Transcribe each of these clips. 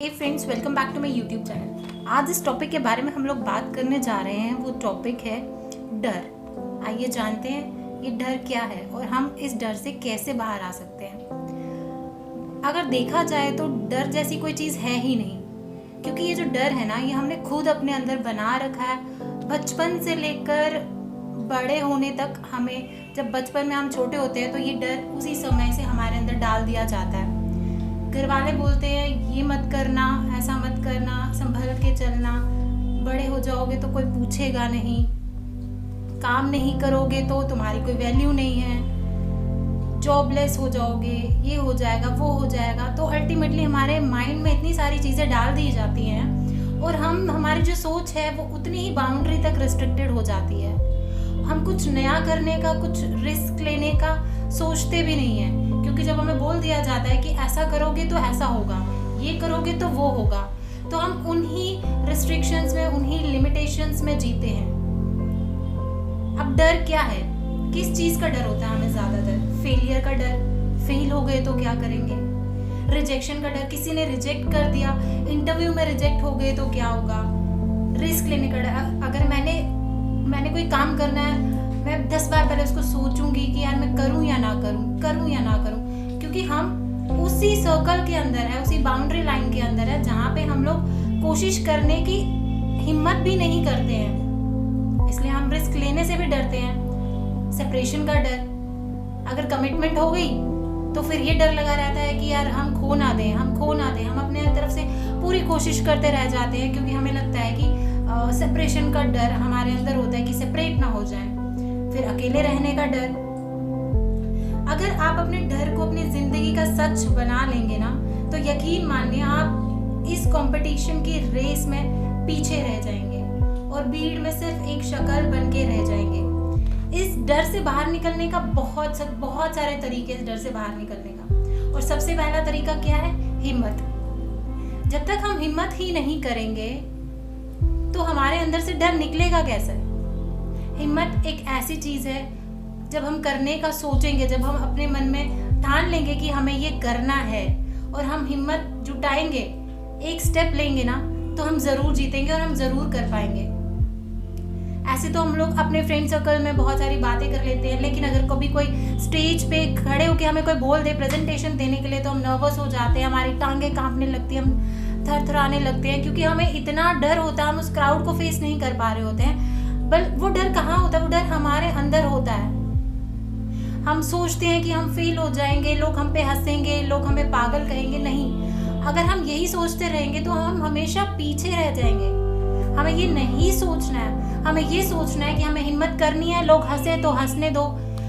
Hey friends, welcome back to my YouTube channel. आज इस topic के बारे में हम लोग बात करने जा रहे हैं। वो टॉपिक है डर। आइए जानते हैं ये डर क्या है और हम इस डर से कैसे बाहर आ सकते हैं। अगर देखा जाए तो डर जैसी कोई चीज़ है ही नहीं, क्योंकि ये जो डर है ना, ये हमने खुद अपने अंदर बना रखा है। बचपन से लेकर बड़े होने तक हमें, जब बचपन में हम छोटे होते हैं तो ये डर उसी समय से हमारे अंदर डाल दिया जाता है। घर वाले बोलते हैं ये मत करना, ऐसा मत करना, संभल के चलना, बड़े हो जाओगे तो कोई पूछेगा नहीं, काम नहीं करोगे तो तुम्हारी कोई वैल्यू नहीं है, जॉबलेस हो जाओगे, ये हो जाएगा, वो हो जाएगा। तो अल्टीमेटली हमारे माइंड में इतनी सारी चीज़ें डाल दी जाती हैं और हमारी जो सोच है वो उतनी ही बाउंड्री तक रिस्ट्रिक्टेड हो जाती है। हम कुछ नया करने का, कुछ रिस्क लेने का सोचते भी नहीं है, क्योंकि जब हमें बोल दिया जाता है कि ऐसा करोगे तो ऐसा होगा, ये करोगे तो वो होगा, तो हम उन्हीं रिस्ट्रिक्शंस में, उन्हीं लिमिटेशंस में जीते हैं। अब डर क्या है? किस चीज़ का डर होता है हमें ज़्यादातर? फेलियर का डर, फेल हो गए तो क्या करेंगे। रिजेक्शन का डर, किसी ने रिजेक्ट कर दिया, इंटरव्यू में रिजेक्ट हो गए तो क्या होगा। रिस्क लेने का डर, अगर मैंने कोई काम करना है, मैं 10 बार पहले उसको सोचूंगी कि यार मैं करूं या ना करूं, क्योंकि हम उसी सर्कल के अंदर है, उसी बाउंड्री लाइन के अंदर है जहाँ पे हम लोग कोशिश करने की हिम्मत भी नहीं करते हैं। इसलिए हम रिस्क लेने से भी डरते हैं। सेपरेशन का डर, अगर कमिटमेंट हो गई तो फिर ये डर लगा रहता है कि यार हम खो ना दें। हम अपने तरफ से पूरी कोशिश करते रह जाते हैं, क्योंकि हमें लगता है कि सेपरेशन का डर हमारे अंदर होता है कि सेपरेट ना हो जाए। फिर अकेले रहने का डर। अगर आप अपने डर को अपनी जिंदगी का सच बना लेंगे ना, तो यकीन मानिए आप इस कंपटीशन की रेस में पीछे रह जाएंगे और भीड़ में सिर्फ एक शक्ल बन के रह जाएंगे। इस डर से बाहर निकलने का बहुत सारे तरीके, इस डर से बाहर निकलने का। और सबसे पहला तरीका क्या है? हिम्मत। जब तक हम हिम्मत ही नहीं करेंगे तो हमारे अंदर से डर निकलेगा कैसे? हिम्मत एक ऐसी चीज़ है, जब हम करने का सोचेंगे, जब हम अपने मन में ठान लेंगे कि हमें ये करना है और हम हिम्मत जुटाएंगे, एक स्टेप लेंगे ना, तो हम ज़रूर जीतेंगे और हम ज़रूर कर पाएंगे। ऐसे तो हम लोग अपने फ्रेंड सर्कल में बहुत सारी बातें कर लेते हैं, लेकिन अगर कभी कोई स्टेज पे खड़े होकर हमें कोई बोल दे प्रेजेंटेशन देने के लिए, तो हम नर्वस हो जाते हैं, हमारी टांगें कांपने लगती हैं, हम थरथराने लगते हैं, क्योंकि हमें इतना डर होता है, हम उस क्राउड को फेस नहीं कर पा रहे होते हैं। बट वो डर कहाँ होता है? वो डर हमारे अंदर होता है। हम सोचते हैं कि हम फेल हो जाएंगे, लोग हम पे हंसेंगे, लोग हमें पागल कहेंगे। नहीं, अगर हम यही सोचते रहेंगे तो हम हमेशा पीछे रह जाएंगे। हमें ये नहीं सोचना है, हमें ये सोचना है कि हमें हिम्मत करनी है। लोग हंसे तो हंसने दो,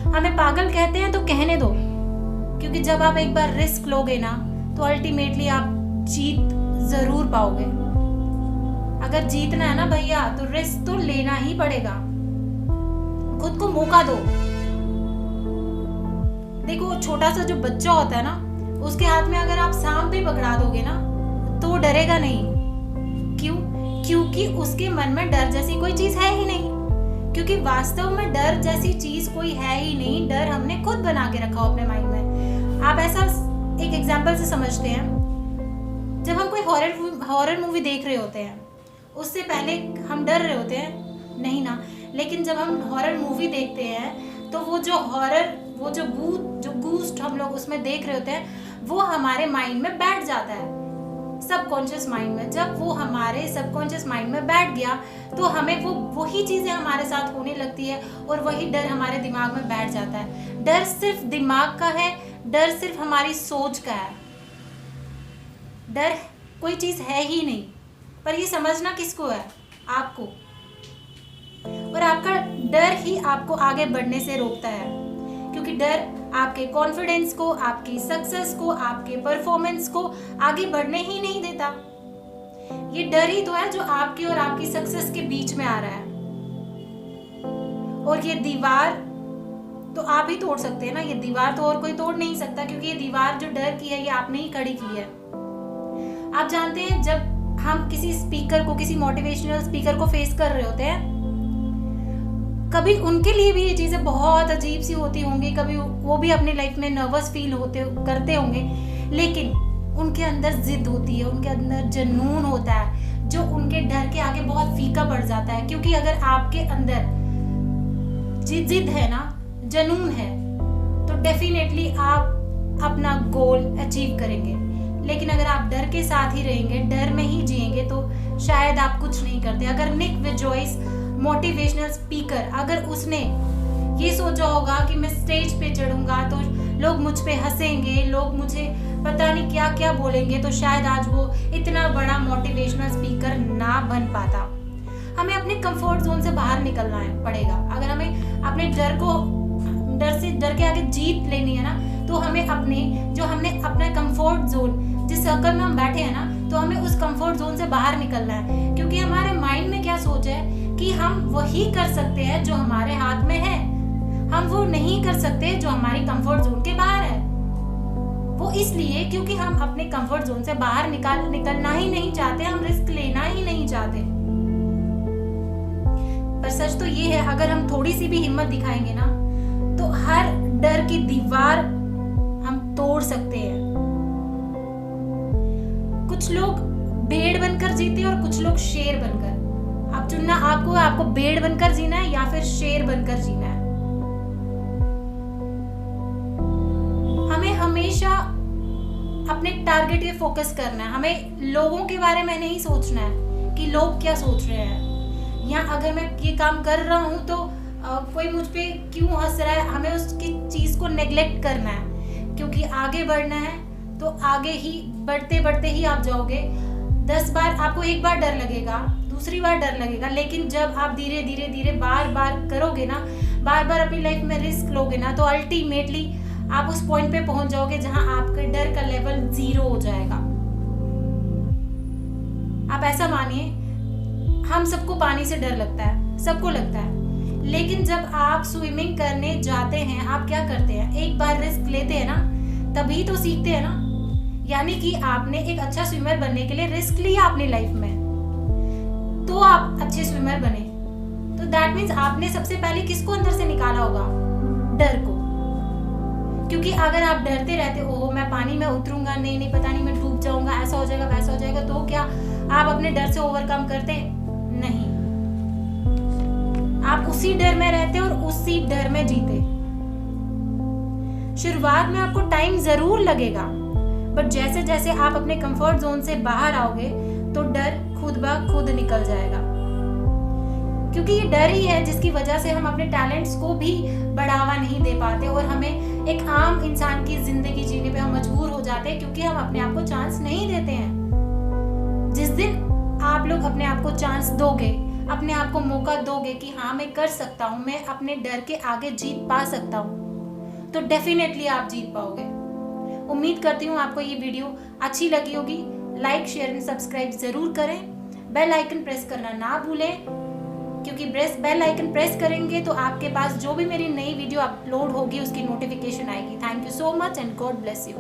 हमें पागल कहते हैं तो कहने दो, क्योंकि जब आप एक बार रिस्क लोगे ना, तो अल्टीमेटली आप जीत जरूर पाओगे। अगर जीतना है ना भैया, तो रिस्क तो लेना ही पड़ेगा। खुद को मौका दो। देखो, छोटा सा जो बच्चा होता है ना, उसके हाथ में अगर आप सांप भी पकड़ा दोगे ना, तो वो डरेगा नहीं। क्यों? क्योंकि उसके मन में डर जैसी कोई चीज है ही नहीं। क्योंकि वास्तव में डर जैसी चीज कोई है ही नहीं। डर हमने खुद बना के रखा हो अपने माइंड में। आप ऐसा एक एग्जांपल से समझते हैं, जब हम कोई हॉरर मूवी देख रहे होते हैं, उससे पहले हम डर रहे होते हैं नहीं ना, लेकिन जब हम हॉरर मूवी देखते हैं तो वो जो गूस्ट हम लोग उसमें देख रहे होते हैं, वो हमारे माइंड में बैठ जाता है, सबकॉन्शियस माइंड में। जब वो हमारे सबकॉन्शियस माइंड में बैठ गया, तो हमें वही चीजें हमारे साथ होने लगती है और वही डर हमारे दिमाग में बैठ जाता है। डर सिर्फ दिमाग का है, डर सिर्फ हमारी सोच का है। डर कोई चीज है ही नहीं, पर ये समझना किसको है? आपको। और आपका डर ही आपको आगे बढ़ने से रोकता है, क्योंकि डर आपके कॉन्फिडेंस को, आपकी सक्सेस को, आपके परफॉर्मेंस को आगे बढ़ने ही नहीं देता। ये डर ही तो है जो आपकी और आपकी सक्सेस के बीच में आ रहा है। और ये दीवार तो आप ही तोड़ सकते हैं ना, ये दीवार तो और कोई तोड़ नहीं सकता, क्योंकि ये दीवार जो डर की है, ये आपने ही खड़ी की है। आप जानते हैं, जब हम किसी स्पीकर को, किसी मोटिवेशनल स्पीकर को फेस कर रहे होते हैं, कभी उनके लिए भी ये चीज़ें बहुत अजीब सी होती होंगी, कभी वो भी अपनी लाइफ में नर्वस फील करते होंगे, लेकिन उनके अंदर जिद होती है, उनके अंदर जुनून होता है जो उनके डर के आगे बहुत फीका पड़ जाता है। क्योंकि अगर आपके अंदर जिद है ना, जुनून है, तो डेफिनेटली आप अपना गोल अचीव करेंगे। लेकिन अगर आप डर के साथ ही रहेंगे, डर में ही जिएंगे, तो शायद आप कुछ नहीं करते। अगर निक विजॉइस मोटिवेशनल स्पीकर, अगर उसने ये सोचा होगा कि मैं स्टेज पे चढ़ूंगा तो लोग मुझ पे हंसेंगे, लोग मुझे पता नहीं क्या क्या बोलेंगे, तो शायद आज वो इतना बड़ा मोटिवेशनल स्पीकर ना बन पाता। हमें अपने कंफर्ट जोन से बाहर निकलना पड़ेगा। अगर हमें अपने डर के आगे जीत लेनी है ना, तो हमें हमने अपना कंफर्ट जोन, जिस सर्कल में हम बैठे हैं ना, तो हमें उस कंफर्ट जोन से बाहर निकलना है। क्योंकि हमारे माइंड में क्या सोच है कि हम वही कर सकते हैं जो हमारे हाथ में है, हम वो नहीं कर सकते जो हमारी कंफर्ट जोन के बाहर है। वो इसलिए क्योंकि हम अपने कंफर्ट जोन से बाहर निकलना ही नहीं चाहते, हम रिस्क लेना ही नहीं चाहते। पर सच तो ये है, अगर हम थोड़ी सी भी हिम्मत दिखाएंगे ना, तो हर डर की दीवार हम तोड़ सकते हैं। कुछ लोग भेड़ बनकर जीते हैं और कुछ लोग शेर बनकर। अब चुनना आपको भेड़ बनकर जीना है या फिर शेर बनकर जीना है। हमें हमेशा अपने टारगेट पे फोकस करना है। हमें लोगों के बारे में नहीं सोचना है कि लोग क्या सोच रहे हैं, या अगर मैं ये काम कर रहा हूँ तो कोई मुझ पे क्यों हंस रहा है। हमें उसकी चीज को नेग्लेक्ट करना है, क्योंकि आगे बढ़ना है तो आगे ही बढ़ते बढ़ते ही आप जाओगे। 10 बार आपको एक बार डर लगेगा, दूसरी बार डर लगेगा, लेकिन जब आप धीरे धीरे बार बार करोगे ना, बार बार अपनी लाइफ में रिस्क लोगे ना, तो अल्टीमेटली आप उस पॉइंट पे पहुंच जाओगे जहां आपके डर का लेवल 0 हो जाएगा। आप ऐसा मानिए, हम सबको पानी से डर लगता है, सबको लगता है, लेकिन जब आप स्विमिंग करने जाते हैं, आप क्या करते हैं, एक बार रिस्क लेते हैं ना, तभी तो सीखते हैं ना। यानी कि आपने एक अच्छा स्विमर बनने के लिए रिस्क लिया अपनी लाइफ में, तो आप अच्छे स्विमर बने। तो दैट मीन्स आपने सबसे पहले किसको अंदर से निकाला होगा, डर को। क्योंकि अगर आप डरते रहते, ओह मैं पानी में उतरूंगा, नहीं पता नहीं मैं डूब जाऊंगा, ऐसा हो जाएगा वैसा हो जाएगा, तो क्या आप अपने डर से ओवरकम करते? नहीं, आप उसी डर में रहते और उसी डर में जीते। शुरुआत में आपको टाइम जरूर लगेगा, बट जैसे जैसे आप अपने कंफर्ट जोन से बाहर आओगे तो डर खुद ब खुद निकल जाएगा। क्योंकि ये डर ही है जिसकी वजह से हम अपने टैलेंट्स को भी बढ़ावा नहीं दे पाते और हमें एक आम इंसान की जिंदगी जीने पे हम मजबूर हो जाते हैं, क्योंकि हम अपने आप को चांस नहीं देते हैं। जिस दिन आप लोग अपने आप को चांस दोगे, अपने आप को मौका दोगे कि हाँ मैं कर सकता हूँ, मैं अपने डर के आगे जीत पा सकता हूँ, तो डेफिनेटली आप जीत पाओगे। उम्मीद करती हूँ आपको ये वीडियो अच्छी लगी होगी। लाइक, शेयर एंड सब्सक्राइब जरूर करें। बेल आइकन प्रेस करना ना भूलें, क्योंकि बेल आइकन प्रेस करेंगे तो आपके पास जो भी मेरी नई वीडियो अपलोड होगी उसकी नोटिफिकेशन आएगी। Thank you so much and God bless you.